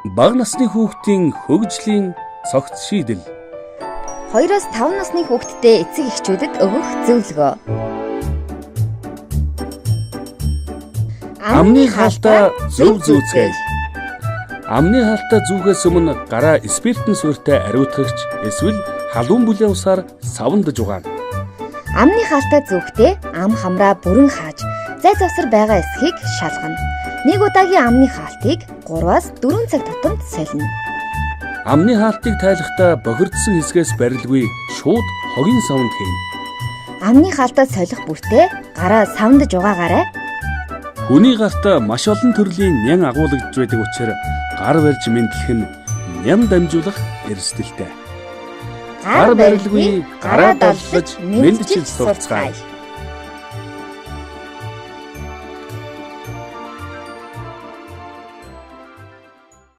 Бага насны хүүхдийн хөгжлийн цогц шийдэл. 2-5 насны хүүхэдтэй эцэг эхчүүдэд өгөх зөвлөгөө. Амны хаалтаа зөв зүүцгээе. Амны хаалтаа зүүхээс өмнө гараа спиртэн суурьтай ариутгагч эсвэл халуун бүлээн усаар савандж угаана. Амны хаалтаа зүүхдээ ам хамраа бүрэн хааж, зай завсар байгаа эсхийг шалгана. Нэг удаагийн амны хаалтыг 3-4 цаг тутамд солино. Амны хаалтыг тайлахдаа бохирдсон хэсгээс барилгүй шууд хогийн савнд хийн. Амны хаалтаа солих бүртээ гараа савандж угаагаарай. Хүний гарт маш олон төрлийн нян агуулгаж байдаг учраас гар барьж мэдлэх нь нян дамжуулах эрсдэлтэй. Гар барилгүй гараа даллаж мэндчилж сурцгаая.